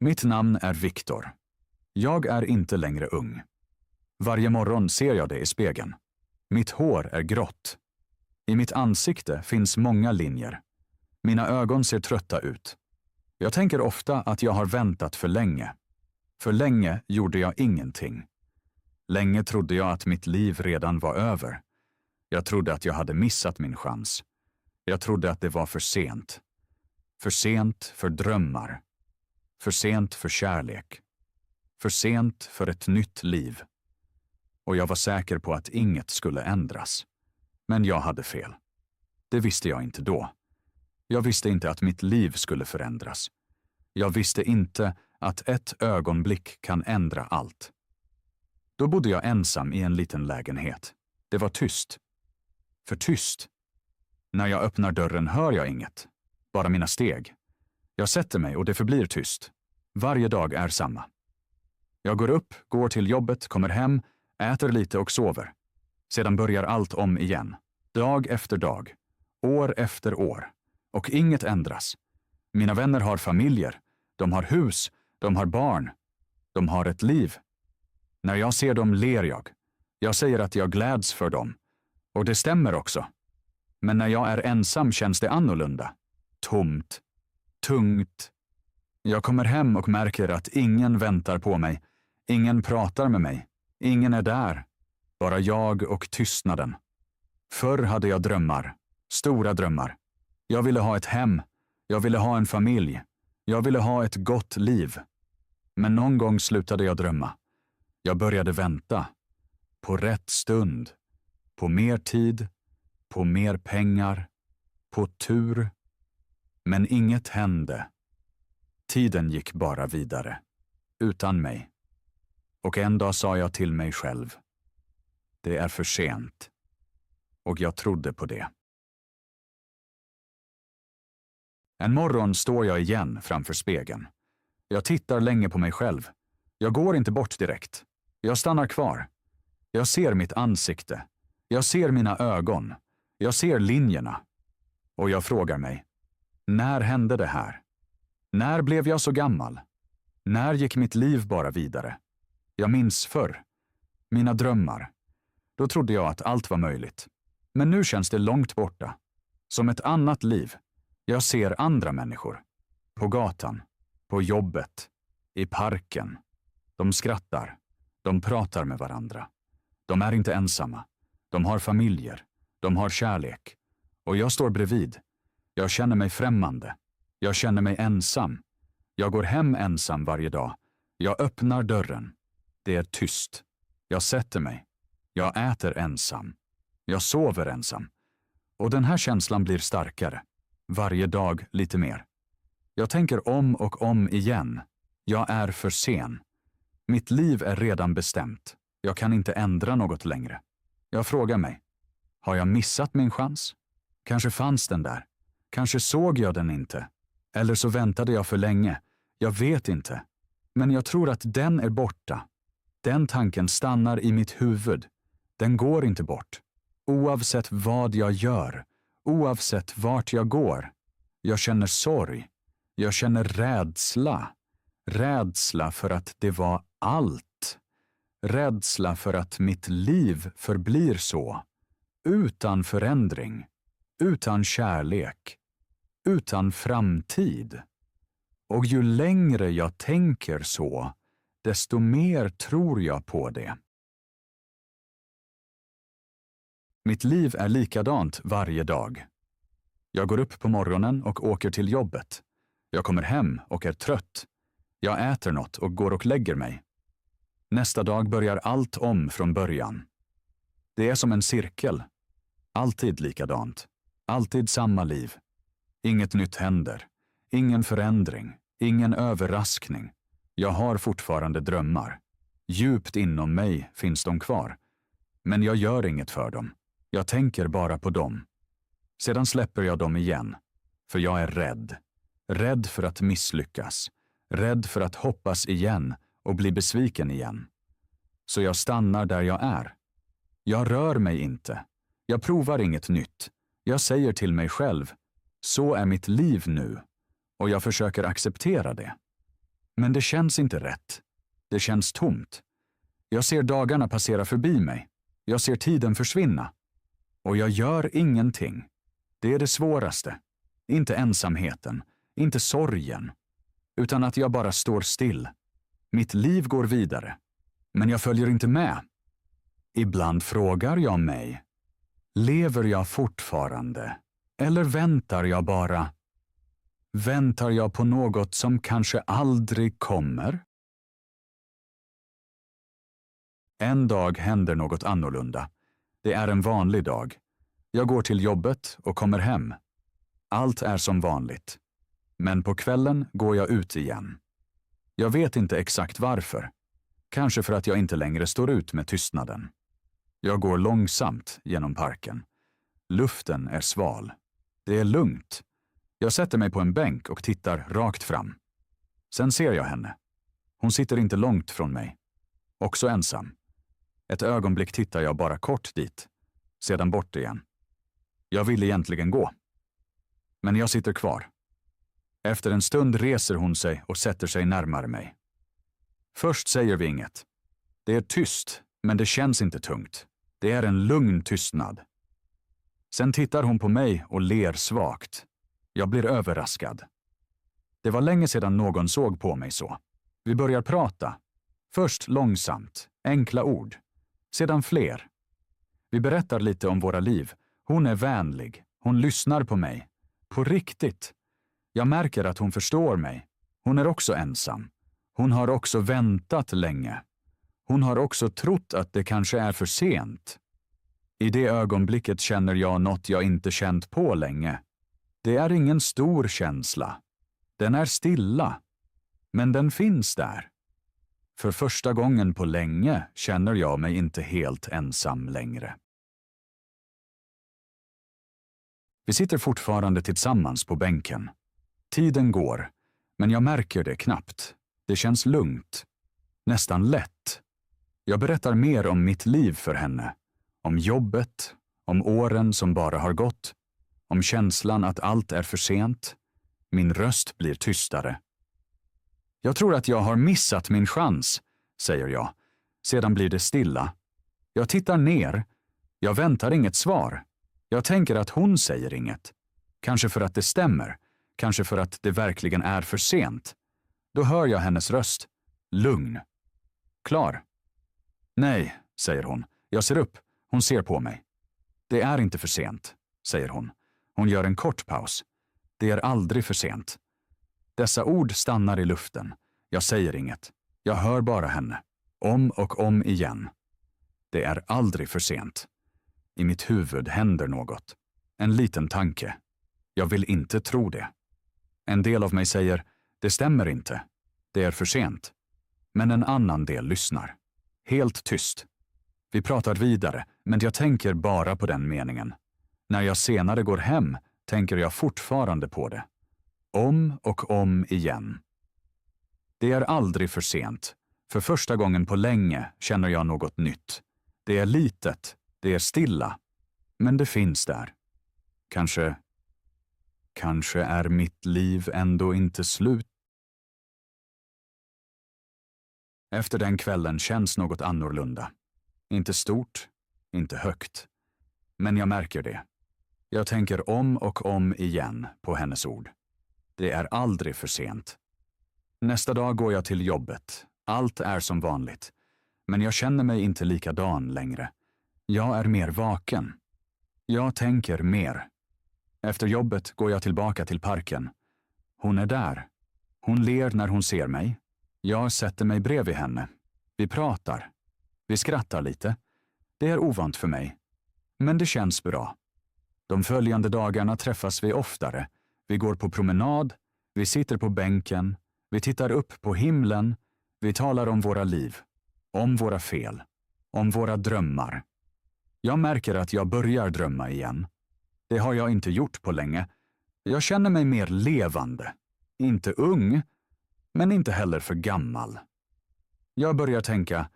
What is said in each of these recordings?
Mitt namn är Viktor. Jag är inte längre ung. Varje morgon ser jag det i spegeln. Mitt hår är grått. I mitt ansikte finns många linjer. Mina ögon ser trötta ut. Jag tänker ofta att jag har väntat för länge. För länge gjorde jag ingenting. Länge trodde jag att mitt liv redan var över. Jag trodde att jag hade missat min chans. Jag trodde att det var för sent. För sent för drömmar. För sent för kärlek. För sent för ett nytt liv. Och jag var säker på att inget skulle ändras. Men jag hade fel. Det visste jag inte då. Jag visste inte att mitt liv skulle förändras. Jag visste inte att ett ögonblick kan ändra allt. Då bodde jag ensam i en liten lägenhet. Det var tyst. För tyst. När jag öppnar dörren hör jag inget. Bara mina steg. Jag sätter mig och det förblir tyst. Varje dag är samma. Jag går upp, går till jobbet, kommer hem, äter lite och sover. Sedan börjar allt om igen. Dag efter dag. År efter år. Och inget ändras. Mina vänner har familjer. De har hus. De har barn. De har ett liv. När jag ser dem ler jag. Jag säger att jag gläds för dem. Och det stämmer också. Men när jag är ensam känns det annorlunda. Tomt. Tungt. Jag kommer hem och märker att ingen väntar på mig. Ingen pratar med mig. Ingen är där. Bara jag och tystnaden. Förr hade jag drömmar. Stora drömmar. Jag ville ha ett hem. Jag ville ha en familj. Jag ville ha ett gott liv. Men någon gång slutade jag drömma. Jag började vänta. På rätt stund. På mer tid. På mer pengar. På tur. Men inget hände. Tiden gick bara vidare. Utan mig. Och en dag sa jag till mig själv. Det är för sent. Och jag trodde på det. En morgon står jag igen framför spegeln. Jag tittar länge på mig själv. Jag går inte bort direkt. Jag stannar kvar. Jag ser mitt ansikte. Jag ser mina ögon. Jag ser linjerna. Och jag frågar mig. När hände det här? När blev jag så gammal? När gick mitt liv bara vidare? Jag minns förr. Mina drömmar. Då trodde jag att allt var möjligt. Men nu känns det långt borta. Som ett annat liv. Jag ser andra människor. På gatan. På jobbet. I parken. De skrattar. De pratar med varandra. De är inte ensamma. De har familjer. De har kärlek. Och jag står bredvid. Jag känner mig främmande. Jag känner mig ensam. Jag går hem ensam varje dag. Jag öppnar dörren. Det är tyst. Jag sätter mig. Jag äter ensam. Jag sover ensam. Och den här känslan blir starkare. Varje dag lite mer. Jag tänker om och om igen. Jag är för sen. Mitt liv är redan bestämt. Jag kan inte ändra något längre. Jag frågar mig. Har jag missat min chans? Kanske fanns den där. Kanske såg jag den inte. Eller så väntade jag för länge. Jag vet inte. Men jag tror att den är borta. Den tanken stannar i mitt huvud. Den går inte bort. Oavsett vad jag gör. Oavsett vart jag går. Jag känner sorg. Jag känner rädsla. Rädsla för att det var allt. Rädsla för att mitt liv förblir så. Utan förändring. Utan kärlek. Utan framtid. Och ju längre jag tänker så, desto mer tror jag på det. Mitt liv är likadant varje dag. Jag går upp på morgonen och åker till jobbet. Jag kommer hem och är trött. Jag äter något och går och lägger mig. Nästa dag börjar allt om från början. Det är som en cirkel. Alltid likadant. Alltid samma liv. Inget nytt händer. Ingen förändring. Ingen överraskning. Jag har fortfarande drömmar. Djupt inom mig finns de kvar. Men jag gör inget för dem. Jag tänker bara på dem. Sedan släpper jag dem igen. För jag är rädd. Rädd för att misslyckas. Rädd för att hoppas igen och bli besviken igen. Så jag stannar där jag är. Jag rör mig inte. Jag provar inget nytt. Jag säger till mig själv, så är mitt liv nu. Och jag försöker acceptera det. Men det känns inte rätt. Det känns tomt. Jag ser dagarna passera förbi mig. Jag ser tiden försvinna. Och jag gör ingenting. Det är det svåraste. Inte ensamheten, inte sorgen, utan att jag bara står still. Mitt liv går vidare, men jag följer inte med. Ibland frågar jag mig, lever jag fortfarande? Eller väntar jag bara? Väntar jag på något som kanske aldrig kommer? En dag händer något annorlunda. Det är en vanlig dag. Jag går till jobbet och kommer hem. Allt är som vanligt. Men på kvällen går jag ut igen. Jag vet inte exakt varför. Kanske för att jag inte längre står ut med tystnaden. Jag går långsamt genom parken. Luften är sval. Det är lugnt. Jag sätter mig på en bänk och tittar rakt fram. Sen ser jag henne. Hon sitter inte långt från mig. Också ensam. Ett ögonblick tittar jag bara kort dit. Sedan bort igen. Jag vill egentligen gå. Men jag sitter kvar. Efter en stund reser hon sig och sätter sig närmare mig. Först säger vi inget. Det är tyst, men det känns inte tungt. Det är en lugn tystnad. Sen tittar hon på mig och ler svagt. Jag blir överraskad. Det var länge sedan någon såg på mig så. Vi börjar prata. Först långsamt, enkla ord. Sedan fler. Vi berättar lite om våra liv. Hon är vänlig. Hon lyssnar på mig. På riktigt. Jag märker att hon förstår mig. Hon är också ensam. Hon har också väntat länge. Hon har också trott att det kanske är för sent. I det ögonblicket känner jag något jag inte känt på länge. Det är ingen stor känsla. Den är stilla. Men den finns där. För första gången på länge känner jag mig inte helt ensam längre. Vi sitter fortfarande tillsammans på bänken. Tiden går, men jag märker det knappt. Det känns lugnt. Nästan lätt. Jag berättar mer om mitt liv för henne. Om jobbet, om åren som bara har gått. Om känslan att allt är för sent. Min röst blir tystare. Jag tror att jag har missat min chans, säger jag. Sedan blir det stilla. Jag tittar ner. Jag väntar inget svar. Jag tänker att hon säger inget. Kanske för att det stämmer. Kanske för att det verkligen är för sent. Då hör jag hennes röst. Lugn. Klar. Nej, säger hon. Jag ser upp. Hon ser på mig. Det är inte för sent, säger hon. Hon gör en kort paus. Det är aldrig för sent. Dessa ord stannar i luften. Jag säger inget. Jag hör bara henne. Om och om igen. Det är aldrig för sent. I mitt huvud händer något. En liten tanke. Jag vill inte tro det. En del av mig säger, det stämmer inte. Det är för sent. Men en annan del lyssnar. Helt tyst. Vi pratar vidare, men jag tänker bara på den meningen. När jag senare går hem tänker jag fortfarande på det. Om och om igen. Det är aldrig för sent. För första gången på länge känner jag något nytt. Det är litet, det är stilla. Men det finns där. Kanske är mitt liv ändå inte slut. Efter den kvällen känns något annorlunda. Inte stort, inte högt. Men jag märker det. Jag tänker om och om igen på hennes ord. Det är aldrig för sent. Nästa dag går jag till jobbet. Allt är som vanligt. Men jag känner mig inte likadan längre. Jag är mer vaken. Jag tänker mer. Efter jobbet går jag tillbaka till parken. Hon är där. Hon ler när hon ser mig. Jag sätter mig bredvid henne. Vi pratar. Vi skrattar lite. Det är ovant för mig. Men det känns bra. De följande dagarna träffas vi oftare. Vi går på promenad. Vi sitter på bänken. Vi tittar upp på himlen. Vi talar om våra liv. Om våra fel. Om våra drömmar. Jag märker att jag börjar drömma igen. Det har jag inte gjort på länge. Jag känner mig mer levande. Inte ung, men inte heller för gammal. Jag börjar tänka,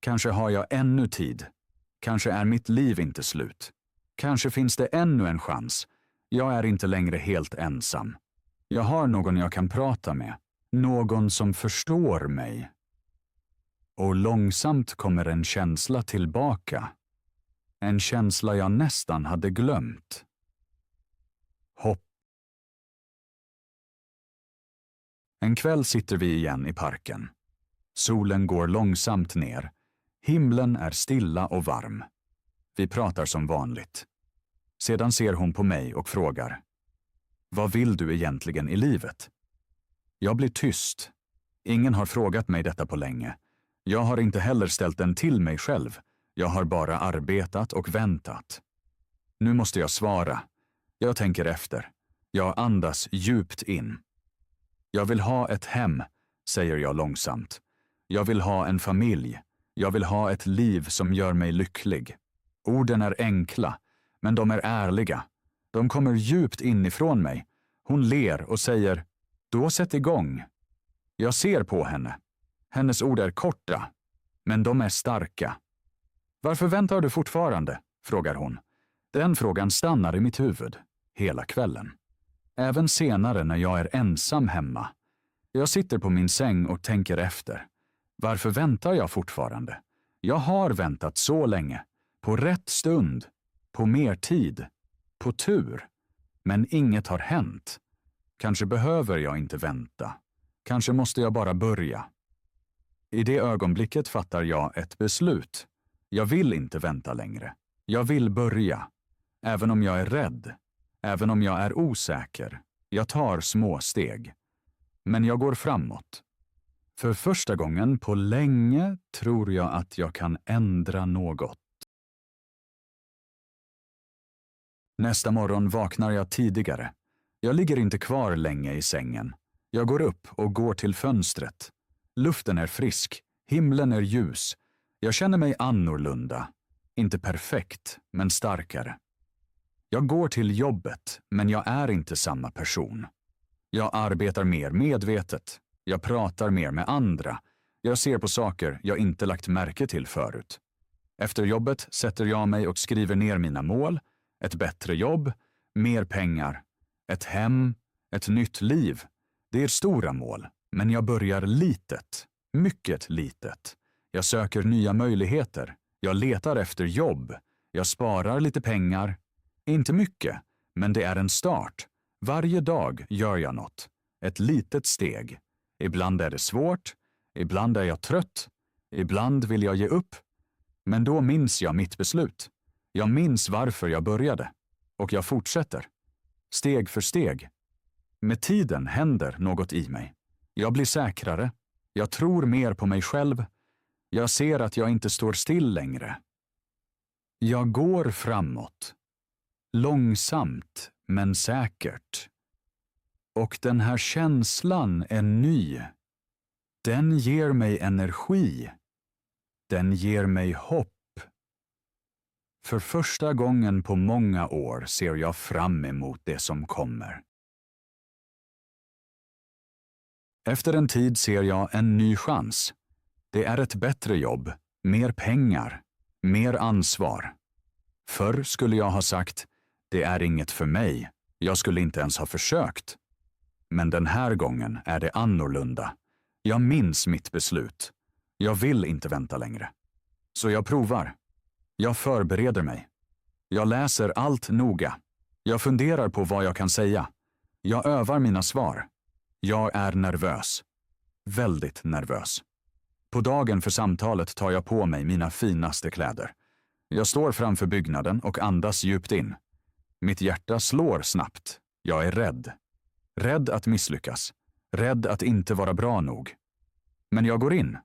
kanske har jag ännu tid. Kanske är mitt liv inte slut. Kanske finns det ännu en chans. Jag är inte längre helt ensam. Jag har någon jag kan prata med. Någon som förstår mig. Och långsamt kommer en känsla tillbaka. En känsla jag nästan hade glömt. Hopp. En kväll sitter vi igen i parken. Solen går långsamt ner. Himlen är stilla och varm. Vi pratar som vanligt. Sedan ser hon på mig och frågar: Vad vill du egentligen i livet? Jag blir tyst. Ingen har frågat mig detta på länge. Jag har inte heller ställt den till mig själv. Jag har bara arbetat och väntat. Nu måste jag svara. Jag tänker efter. Jag andas djupt in. Jag vill ha ett hem, säger jag långsamt. Jag vill ha en familj. Jag vill ha ett liv som gör mig lycklig. Orden är enkla, men de är ärliga. De kommer djupt inifrån mig. Hon ler och säger: Då sätt igång. Jag ser på henne. Hennes ord är korta, men de är starka. Varför väntar du fortfarande? Frågar hon. Den frågan stannar i mitt huvud hela kvällen. Även senare när jag är ensam hemma. Jag sitter på min säng och tänker efter. Varför väntar jag fortfarande? Jag har väntat så länge. På rätt stund. På mer tid. På tur. Men inget har hänt. Kanske behöver jag inte vänta. Kanske måste jag bara börja. I det ögonblicket fattar jag ett beslut. Jag vill inte vänta längre. Jag vill börja. Även om jag är rädd. Även om jag är osäker. Jag tar små steg. Men jag går framåt. För första gången på länge tror jag att jag kan ändra något. Nästa morgon vaknar jag tidigare. Jag ligger inte kvar länge i sängen. Jag går upp och går till fönstret. Luften är frisk. Himlen är ljus. Jag känner mig annorlunda. Inte perfekt, men starkare. Jag går till jobbet, men jag är inte samma person. Jag arbetar mer medvetet. Jag pratar mer med andra. Jag ser på saker jag inte lagt märke till förut. Efter jobbet sätter jag mig och skriver ner mina mål. Ett bättre jobb, mer pengar, ett hem, ett nytt liv. Det är stora mål, men jag börjar litet. Mycket litet. Jag söker nya möjligheter. Jag letar efter jobb. Jag sparar lite pengar. Inte mycket, men det är en start. Varje dag gör jag något. Ett litet steg. Ibland är det svårt. Ibland är jag trött. Ibland vill jag ge upp. Men då minns jag mitt beslut. Jag minns varför jag började. Och jag fortsätter. Steg för steg. Med tiden händer något i mig. Jag blir säkrare. Jag tror mer på mig själv. Jag ser att jag inte står still längre. Jag går framåt. Långsamt, men säkert. Och den här känslan är ny. Den ger mig energi. Den ger mig hopp. För första gången på många år ser jag fram emot det som kommer. Efter en tid ser jag en ny chans. Det är ett bättre jobb, mer pengar, mer ansvar. Förr skulle jag ha sagt, det är inget för mig. Jag skulle inte ens ha försökt. Men den här gången är det annorlunda. Jag minns mitt beslut. Jag vill inte vänta längre. Så jag provar. Jag förbereder mig. Jag läser allt noga. Jag funderar på vad jag kan säga. Jag övar mina svar. Jag är nervös. Väldigt nervös. På dagen för samtalet tar jag på mig mina finaste kläder. Jag står framför byggnaden och andas djupt in. Mitt hjärta slår snabbt. Jag är rädd. Rädd att misslyckas. Rädd att inte vara bra nog. Men jag går in.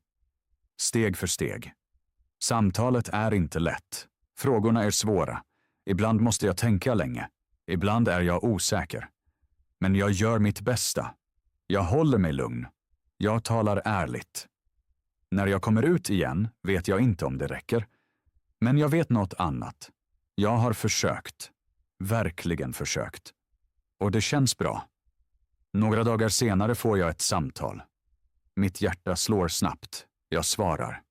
Steg för steg. Samtalet är inte lätt. Frågorna är svåra. Ibland måste jag tänka länge. Ibland är jag osäker. Men jag gör mitt bästa. Jag håller mig lugn. Jag talar ärligt. När jag kommer ut igen vet jag inte om det räcker. Men jag vet något annat. Jag har försökt. Verkligen försökt. Och det känns bra. Några dagar senare får jag ett samtal. Mitt hjärta slår snabbt. Jag svarar.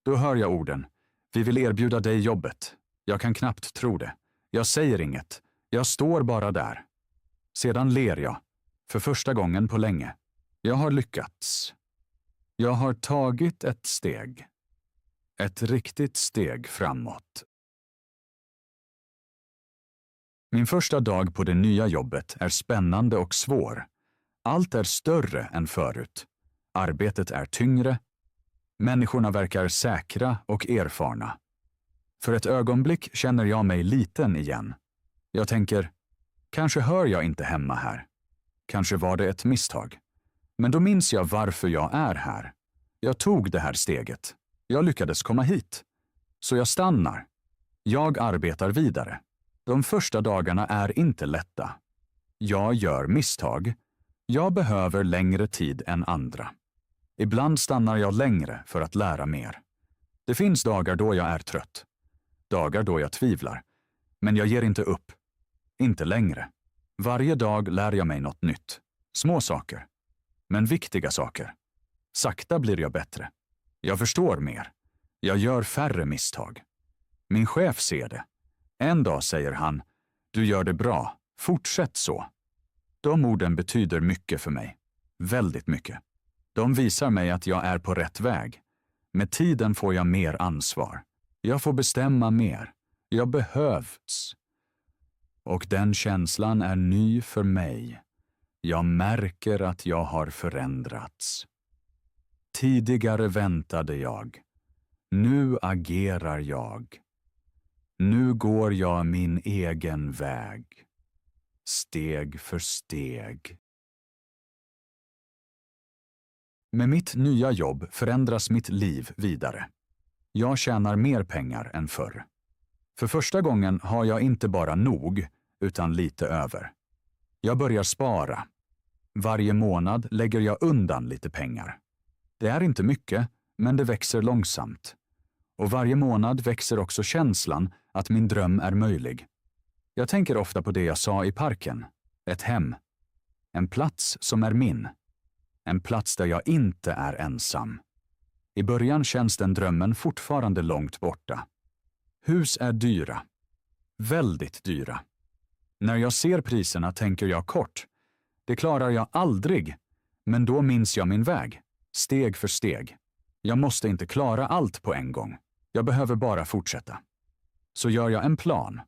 Då hör jag orden. Vi vill erbjuda dig jobbet. Jag kan knappt tro det. Jag säger inget. Jag står bara där. Sedan ler jag. För första gången på länge. Jag har lyckats. Jag har tagit ett steg. Ett riktigt steg framåt. Min första dag på det nya jobbet är spännande och svår. Allt är större än förut. Arbetet är tyngre. Människorna verkar säkra och erfarna. För ett ögonblick känner jag mig liten igen. Jag tänker, kanske hör jag inte hemma här. Kanske var det ett misstag. Men då minns jag varför jag är här. Jag tog det här steget. Jag lyckades komma hit. Så jag stannar. Jag arbetar vidare. De första dagarna är inte lätta. Jag gör misstag. Jag behöver längre tid än andra. Ibland stannar jag längre för att lära mer. Det finns dagar då jag är trött. Dagar då jag tvivlar. Men jag ger inte upp. Inte längre. Varje dag lär jag mig något nytt. Små saker. Men viktiga saker. Sakta blir jag bättre. Jag förstår mer. Jag gör färre misstag. Min chef ser det. En dag säger han, du gör det bra. Fortsätt så. De orden betyder mycket för mig. Väldigt mycket. De visar mig att jag är på rätt väg. Med tiden får jag mer ansvar. Jag får bestämma mer. Jag behövs. Och den känslan är ny för mig. Jag märker att jag har förändrats. Tidigare väntade jag. Nu agerar jag. Nu går jag min egen väg. Steg för steg. Med mitt nya jobb förändras mitt liv vidare. Jag tjänar mer pengar än förr. För första gången har jag inte bara nog, utan lite över. Jag börjar spara. Varje månad lägger jag undan lite pengar. Det är inte mycket, men det växer långsamt. Och varje månad växer också känslan att min dröm är möjlig. Jag tänker ofta på det jag sa i parken. Ett hem. En plats som är min. En plats där jag inte är ensam. I början känns den drömmen fortfarande långt borta. Hus är dyra. Väldigt dyra. När jag ser priserna tänker jag kort. Det klarar jag aldrig. Men då minns jag min väg. Steg för steg. Jag måste inte klara allt på en gång. Jag behöver bara fortsätta. Så gör jag en plan.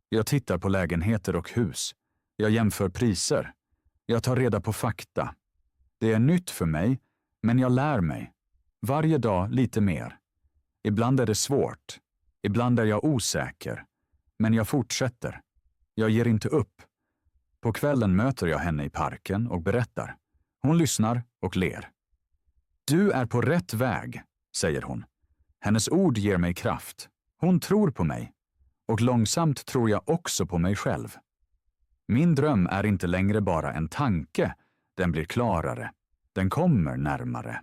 Jag tittar på lägenheter och hus. Jag jämför priser. Jag tar reda på fakta. Det är nytt för mig, men jag lär mig. Varje dag lite mer. Ibland är det svårt. Ibland är jag osäker. Men jag fortsätter. Jag ger inte upp. På kvällen möter jag henne i parken och berättar. Hon lyssnar och ler. Du är på rätt väg, säger hon. Hennes ord ger mig kraft. Hon tror på mig. Och långsamt tror jag också på mig själv. Min dröm är inte längre bara en tanke. Den blir klarare. Den kommer närmare.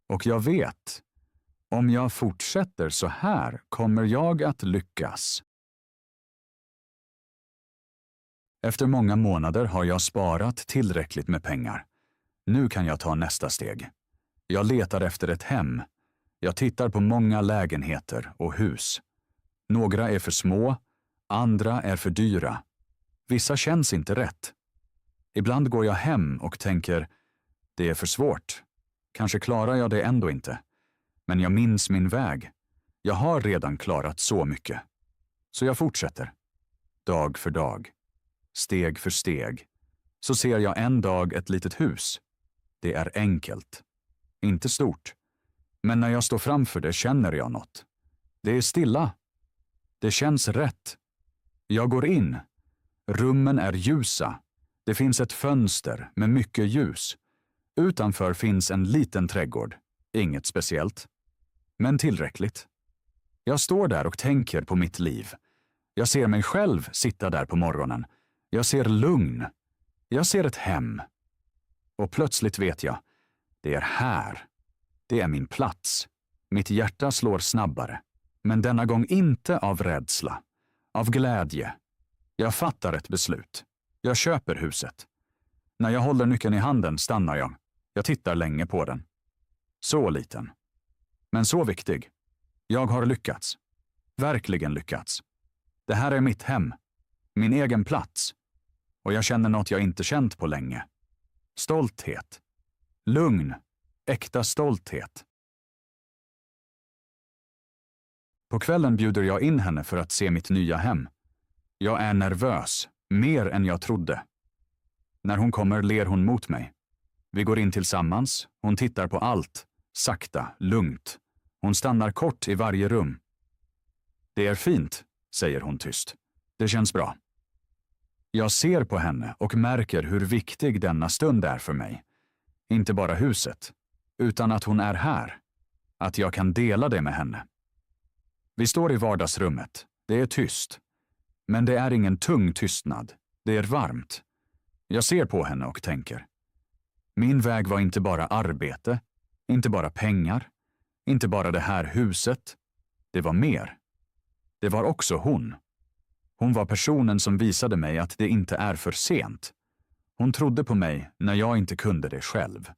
Och jag vet, om jag fortsätter så här kommer jag att lyckas. Efter många månader har jag sparat tillräckligt med pengar. Nu kan jag ta nästa steg. Jag letar efter ett hem. Jag tittar på många lägenheter och hus. Några är för små, andra är för dyra. Vissa känns inte rätt. Ibland går jag hem och tänker, det är för svårt. Kanske klarar jag det ändå inte. Men jag minns min väg. Jag har redan klarat så mycket. Så jag fortsätter. Dag för dag. Steg för steg. Så ser jag en dag ett litet hus. Det är enkelt. Inte stort. Men när jag står framför det känner jag något. Det är stilla. Det känns rätt. Jag går in. Rummen är ljusa. Det finns ett fönster med mycket ljus. Utanför finns en liten trädgård. Inget speciellt. Men tillräckligt. Jag står där och tänker på mitt liv. Jag ser mig själv sitta där på morgonen. Jag ser lugn. Jag ser ett hem. Och plötsligt vet jag. Det är här. Det är min plats. Mitt hjärta slår snabbare. Men denna gång inte av rädsla. Av glädje. Jag fattar ett beslut. Jag köper huset. När jag håller nyckeln i handen stannar jag. Jag tittar länge på den. Så liten. Men så viktig. Jag har lyckats. Verkligen lyckats. Det här är mitt hem. Min egen plats. Och jag känner något jag inte känt på länge. Stolthet. Lugn, äkta stolthet. På kvällen bjuder jag in henne för att se mitt nya hem. Jag är nervös, mer än jag trodde. När hon kommer ler hon mot mig. Vi går in tillsammans, hon tittar på allt, sakta, lugnt. Hon stannar kort i varje rum. Det är fint, säger hon tyst. Det känns bra. Jag ser på henne och märker hur viktig denna stund är för mig. Inte bara huset, utan att hon är här. Att jag kan dela det med henne. Vi står i vardagsrummet. Det är tyst. Men det är ingen tung tystnad. Det är varmt. Jag ser på henne och tänker. Min väg var inte bara arbete, inte bara pengar, inte bara det här huset. Det var mer. Det var också hon. Hon var personen som visade mig att det inte är för sent. Hon trodde på mig när jag inte kunde det själv.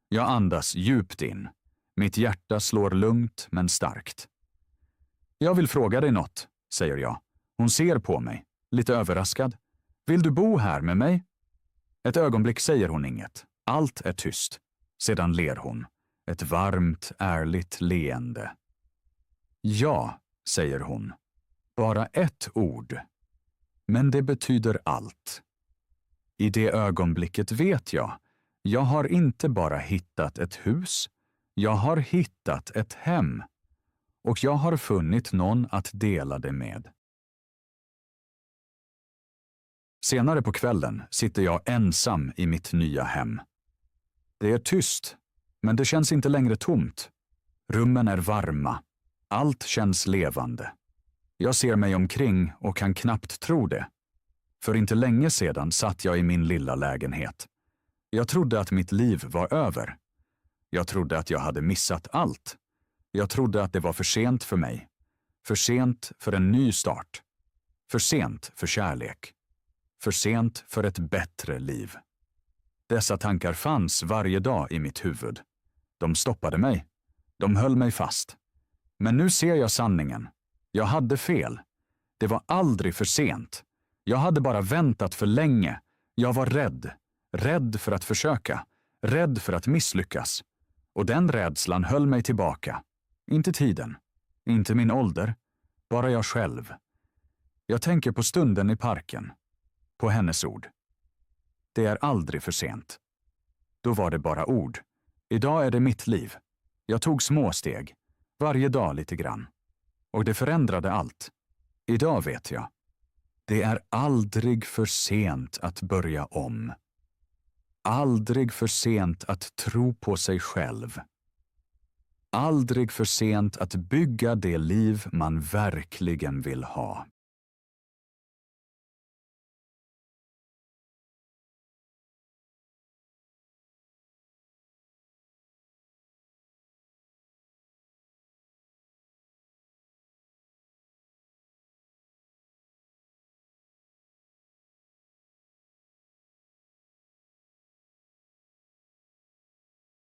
Jag andas djupt in. Mitt hjärta slår lugnt men starkt. Jag vill fråga dig något, säger jag. Hon ser på mig, lite överraskad. Vill du bo här med mig? Ett ögonblick säger hon inget. Allt är tyst. Sedan ler hon. Ett varmt, ärligt leende. Ja, säger hon. Bara ett ord. Men det betyder allt. I det ögonblicket vet jag har inte bara hittat ett hus. Jag har hittat ett hem. Och jag har funnit någon att dela det med. Senare på kvällen sitter jag ensam i mitt nya hem. Det är tyst, men det känns inte längre tomt. Rummen är varma. Allt känns levande. Jag ser mig omkring och kan knappt tro det. För inte länge sedan satt jag i min lilla lägenhet. Jag trodde att mitt liv var över. Jag trodde att jag hade missat allt. Jag trodde att det var för sent för mig. För sent för en ny start. För sent för kärlek. För sent för ett bättre liv. Dessa tankar fanns varje dag i mitt huvud. De stoppade mig. De höll mig fast. Men nu ser jag sanningen. Jag hade fel. Det var aldrig för sent. Jag hade bara väntat för länge. Jag var rädd. Rädd för att försöka. Rädd för att misslyckas. Och den rädslan höll mig tillbaka. Inte tiden. Inte min ålder. Bara jag själv. Jag tänker på stunden i parken. På hennes ord. Det är aldrig för sent. Då var det bara ord. Idag är det mitt liv. Jag tog små steg. Varje dag lite grann. Och det förändrade allt. Idag vet jag. Det är aldrig för sent att börja om. Aldrig för sent att tro på sig själv. Aldrig för sent att bygga det liv man verkligen vill ha.